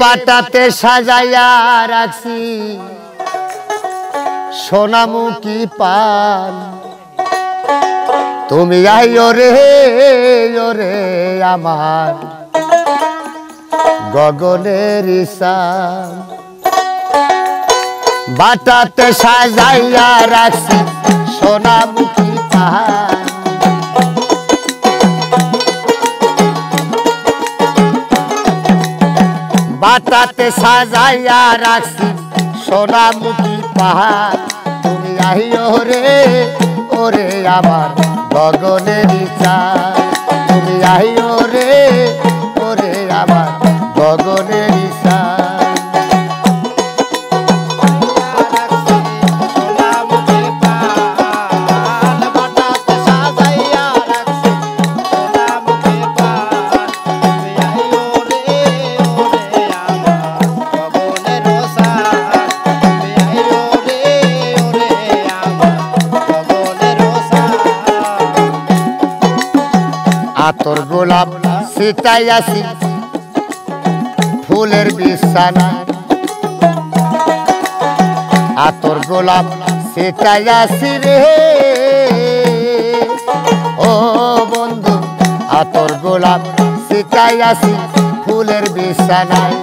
বাটাতে সাজাইয়া রাখছি সোনামুখী পান, তুমি আইও রে ওরে আমার গগনের ঈশান। বাটাতে সাজাইয়া রাখছি সোনামুখী পান, বাটাতে সাজাইয়া রাখছি সোনামুখী পাহাড়, তুমি আইও রে ওরে আমার গগনের ঈশান, তুমি আইও রে ওরে আমার গগনের ঈশান। আতর গোলাপ ছিটাইয়াছি ফুলের বিছানা, আতর গোলাপ ছিটাইয়াছি রে ও বন্ধু, আতর গোলাপ ছিটাইয়াছি ফুলের বিছানায়।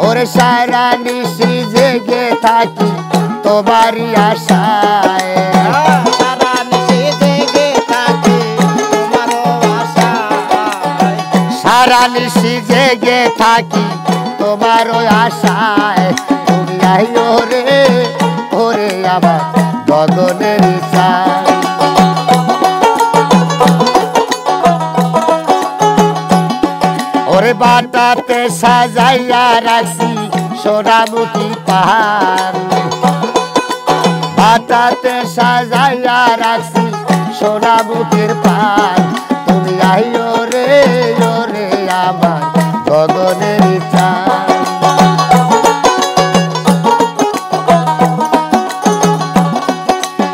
ওরে সারা নিশি জেগে থাকি তোমারই আশায়, সারা নিশি জেগে থাকি তোমার আশায়, তুমি আইও রে ওরে আমার গগনের ঈশান। ওরে বাটাতে সাজাইয়া রাখছি সোনামুখী পান, বাটাতে সাজাইয়া রাখছি সোনামুখীর পান, তুমি আইও রে ওরে আমার গগনের ঈশান।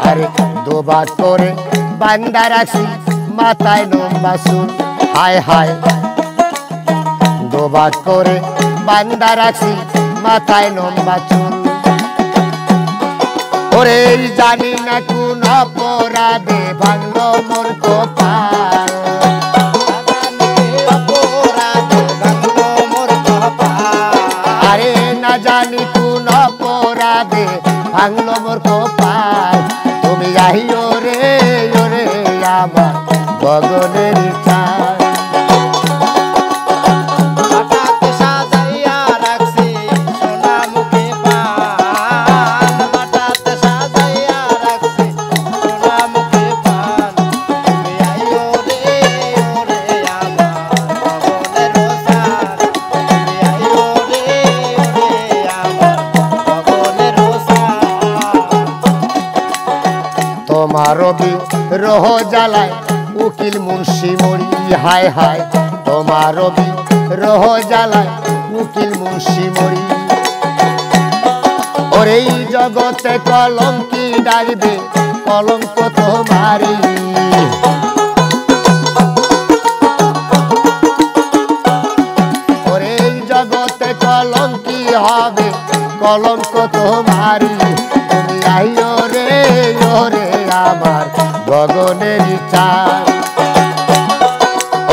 আরে দুবার করে বান্দা রাখছি মাথায় লম্বা চুল, হায় হায় দুবার করে বান্দা রাখছি মাথায় লম্বা চুল। ওরে জানি না কোন অপরাধে ভাঙলো মোর কপাল, আরে না জানি কোন অপরাধে ভাঙলো মোর কপাল, তুমি আইও রে ওরে আমার গগনের ঈশান। তোমার বিরহ জ্বালায় উকিল মুন্সি মরি, হায় হায় তোমার বিরহ জ্বালায় উকিল মুন্সি মরি। ওরে এই জগতে কলঙ্কি ডাকবে কলঙ্ক তোমারি, ওরে এই জগতে কলঙ্কি হবে কলঙ্ক তোমারি, তুমি আইও রে ওরে আমার গগনের ঈশান।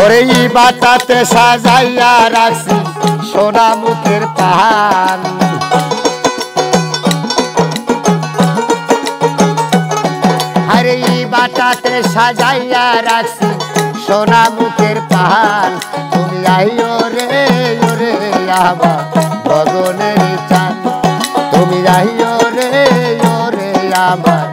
ওরে এই বাটাতে সাজাইয়া রাখছি সোনামুখীর পান, আরে এই বাটাতে সাজাইয়া রাখছি সোনামুখীর পান, তুমি আইও রে ওরে আমার গগনের ঈশান, তুমি আইও রে ওরে আমার